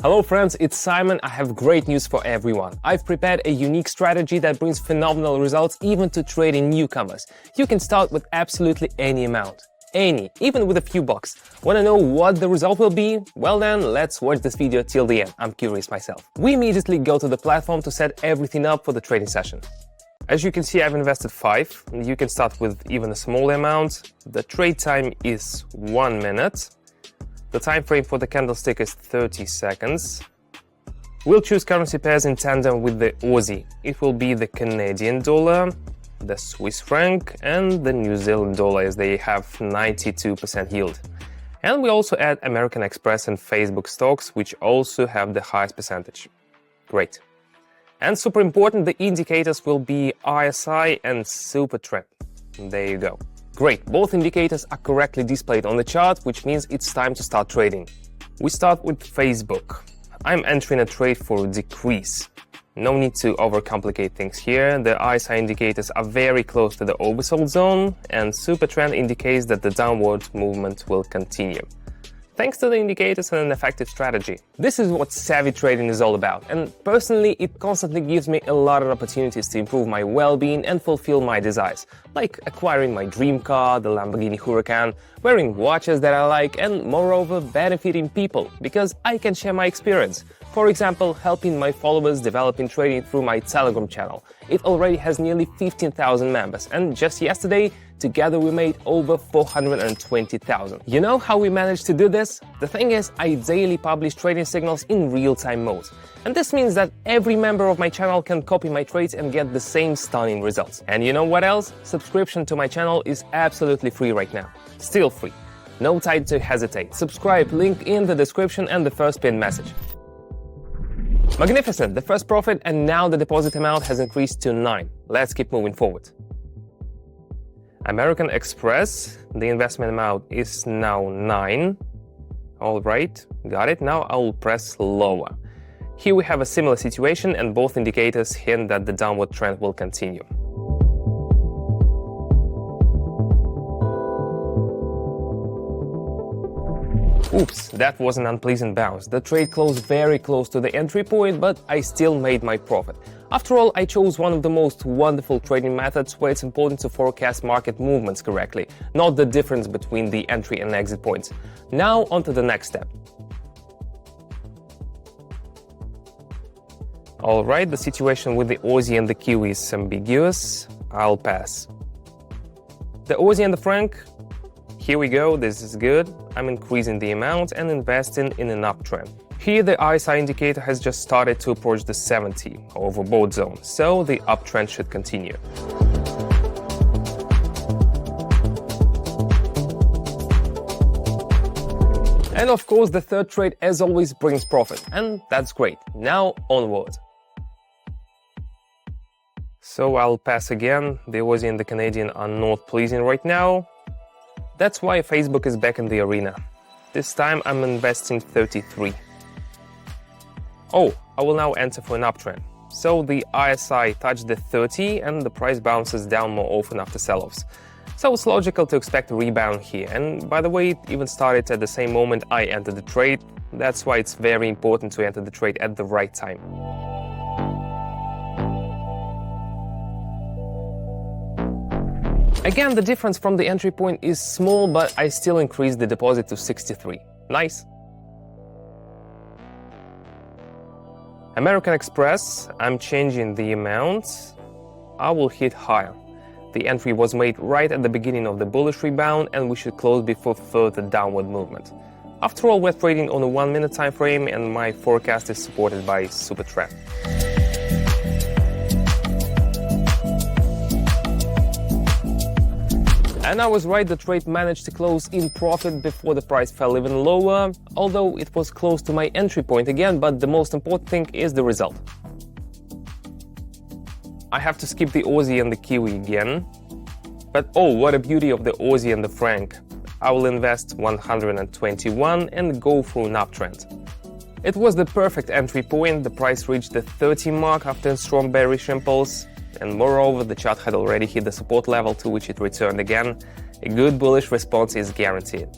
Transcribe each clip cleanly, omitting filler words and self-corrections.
Hello friends, it's Simon. I have great news for everyone. I've prepared a unique strategy that brings phenomenal results even to trading newcomers. You can start with absolutely any amount. Even with a few bucks. Want to know what the result will be? Well then, let's watch this video till the end. I'm curious myself. We immediately go to the platform to set everything up for the trading session. As you can see, I've invested 5. You can start with even a small amount. The trade time is 1 minute. The time frame for the candlestick is 30 seconds. We'll choose currency pairs in tandem with the Aussie. It will be the Canadian dollar, the Swiss franc, and the New Zealand dollar, as they have 92% yield. And we also add American Express and Facebook stocks, which also have the highest percentage. Great. And super important, the indicators will be RSI and Super Trend. There you go. Great, both indicators are correctly displayed on the chart, which means it's time to start trading. We start with Facebook. I'm entering a trade for a decrease. No need to overcomplicate things here. The RSI indicators are very close to the oversold zone, and Super Trend indicates that the downward movement will continue. Thanks to the indicators and an effective strategy. This is what savvy trading is all about, and personally it constantly gives me a lot of opportunities to improve my well-being and fulfill my desires, like acquiring my dream car, the Lamborghini Huracan, wearing watches that I like, and moreover benefiting people, because I can share my experience. For example, helping my followers developing trading through my Telegram channel. It already has nearly 15,000 members, and just yesterday, together we made over 420,000. You know how we managed to do this? The thing is, I daily publish trading signals in real-time mode. And this means that every member of my channel can copy my trades and get the same stunning results. And you know what else? Subscription to my channel is absolutely free right now. Still free. No time to hesitate. Subscribe, link in the description and the first pinned message. Magnificent! The first profit, and now the deposit amount has increased to 9. Let's keep moving forward. American Express, the investment amount is now 9. All right, got it. Now I'll press lower. Here we have a similar situation, and both indicators hint that the downward trend will continue. Oops, that was an unpleasant bounce. The trade closed very close to the entry point, but I still made my profit. After all, I chose one of the most wonderful trading methods where it's important to forecast market movements correctly, not the difference between the entry and exit points. Now, on to the next step. Alright, the situation with the Aussie and the Kiwi is ambiguous. I'll pass. The Aussie and the franc. Here we go, this is good. I'm increasing the amount and investing in an uptrend. Here the RSI indicator has just started to approach the 70 overbought zone, so the uptrend should continue. And of course the third trade as always brings profit, and that's great. Now onward. So I'll pass again. The Aussie and the Canadian are not pleasing right now. That's why Facebook is back in the arena. This time I'm investing 33. Oh, I will now enter for an uptrend. So the RSI touched the 30 and the price bounces down more often after sell-offs. So it's logical to expect a rebound here. And by the way, it even started at the same moment I entered the trade. That's why it's very important to enter the trade at the right time. Again, the difference from the entry point is small, but I still increased the deposit to 63. Nice. American Express, I'm changing the amount. I will hit higher. The entry was made right at the beginning of the bullish rebound, and we should close before further downward movement. After all, we're trading on a 1-minute time frame, and my forecast is supported by Super Trend. And I was right, the trade managed to close in profit before the price fell even lower, although it was close to my entry point again, but the most important thing is the result. I have to skip the Aussie and the Kiwi again. But oh, what a beauty of the Aussie and the franc. I will invest 121 and go for an uptrend. It was the perfect entry point. The price reached the 30 mark after a strong bearish impulse. And moreover, the chart had already hit the support level to which it returned again. A good bullish response is guaranteed.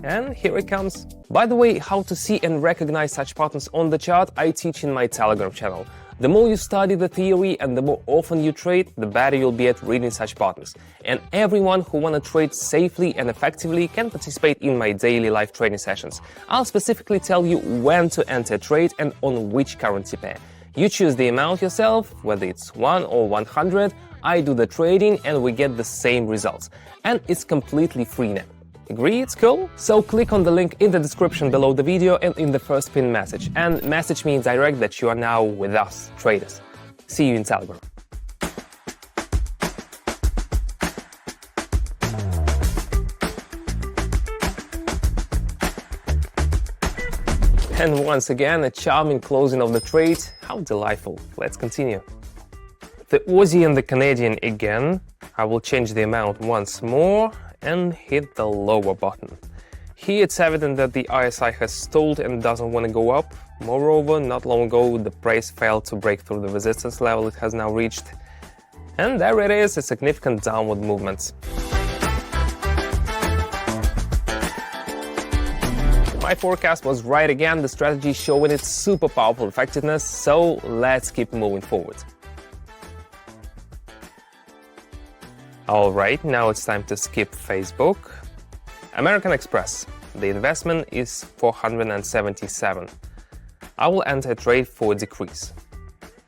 And here it comes. By the way, how to see and recognize such patterns on the chart I teach in my Telegram channel. The more you study the theory and the more often you trade, the better you'll be at reading such patterns. And everyone who wants to trade safely and effectively can participate in my daily live trading sessions. I'll specifically tell you when to enter a trade and on which currency pair. You choose the amount yourself, whether it's 1 or 100, I do the trading and we get the same results. And it's completely free now. Agree it's cool? So click on the link in the description below the video and in the first pinned message. And message me in direct that you are now with us, traders. See you in Telegram. And once again, a charming closing of the trade. How delightful. Let's continue. The Aussie and the Canadian again. I will change the amount once more and hit the lower button. Here it's evident that the RSI has stalled and doesn't want to go up. Moreover, not long ago the price failed to break through the resistance level it has now reached. And there it is, a significant downward movement. My forecast was right again, the strategy showing its super powerful effectiveness, so let's keep moving forward. Alright, now it's time to skip Facebook. American Express. The investment is 477. I will enter a trade for a decrease.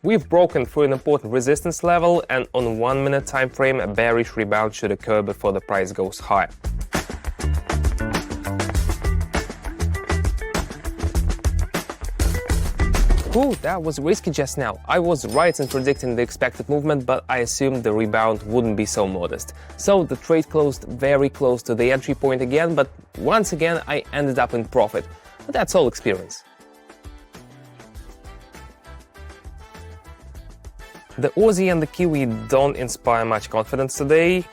We've broken through an important resistance level and on 1 minute time frame a bearish rebound should occur before the price goes higher. Ooh, that was risky just now. I was right in predicting the expected movement, but I assumed the rebound wouldn't be so modest. So the trade closed very close to the entry point again, but once again I ended up in profit. But that's all experience. The Aussie and the Kiwi don't inspire much confidence today.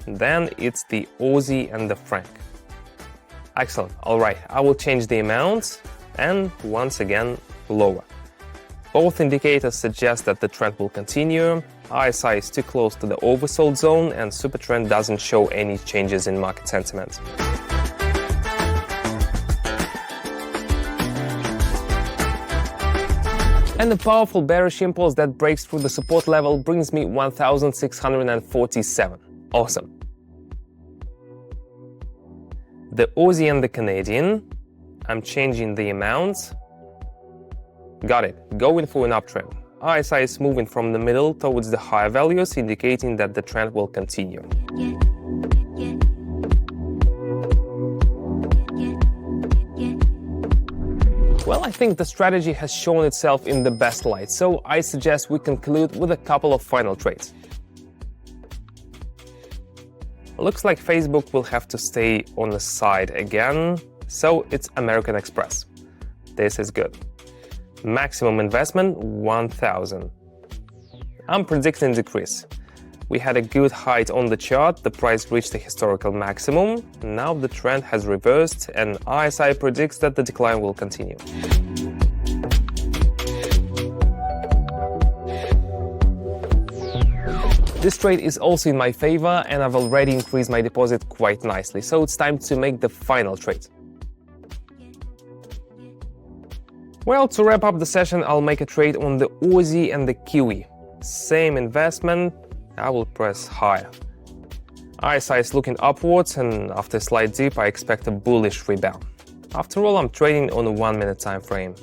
Then it's the Aussie and the franc. Excellent. Alright, I will change the amount and once again lower. Both indicators suggest that the trend will continue. RSI is too close to the oversold zone and super trend doesn't show any changes in market sentiment. And the powerful bearish impulse that breaks through the support level brings me 1,647. Awesome. The Aussie and the Canadian. I'm changing the amount. Got it. Going for an uptrend. RSI is moving from the middle towards the higher values, indicating that the trend will continue. Well, I think the strategy has shown itself in the best light, so I suggest we conclude with a couple of final trades. Looks like Facebook will have to stay on the side again, so it's American Express. This is good. Maximum investment 1,000. I'm predicting decrease. We had a good height on the chart, the price reached a historical maximum. Now the trend has reversed and RSI predicts that the decline will continue. This trade is also in my favor and I've already increased my deposit quite nicely, so it's time to make the final trade. Well, to wrap up the session, I'll make a trade on the Aussie and the Kiwi. Same investment, I will press higher. RSI is looking upwards and after a slight dip, I expect a bullish rebound. After all, I'm trading on a 1 minute time frame.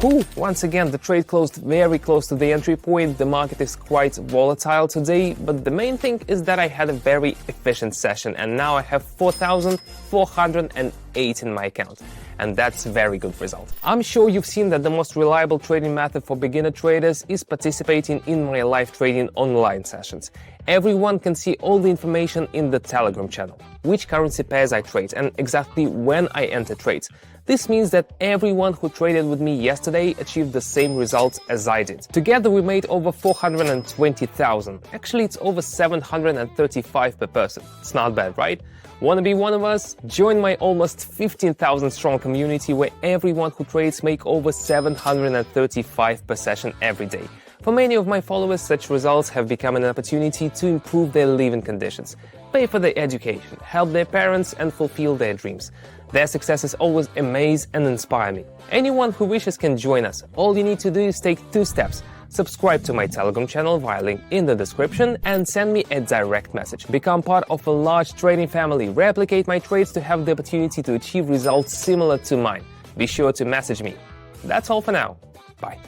Ooh, once again, the trade closed very close to the entry point. The market is quite volatile today, but the main thing is that I had a very efficient session and now I have 4,408 in my account. And that's a very good result. I'm sure you've seen that the most reliable trading method for beginner traders is participating in my live trading online sessions. Everyone can see all the information in the Telegram channel, which currency pairs I trade and exactly when I enter trades. This means that everyone who traded with me yesterday achieved the same results as I did. Together we made over 420,000. Actually, it's over 735 per person. It's not bad, right? Wanna be one of us? Join my almost 15,000 strong community where everyone who trades make over 735 per session every day. For many of my followers, such results have become an opportunity to improve their living conditions, pay for their education, help their parents, and fulfill their dreams. Their successes always amaze and inspire me. Anyone who wishes can join us. All you need to do is take 2 steps. Subscribe to my Telegram channel via link in the description and send me a direct message. Become part of a large trading family. Replicate my trades to have the opportunity to achieve results similar to mine. Be sure to message me. That's all for now. Bye.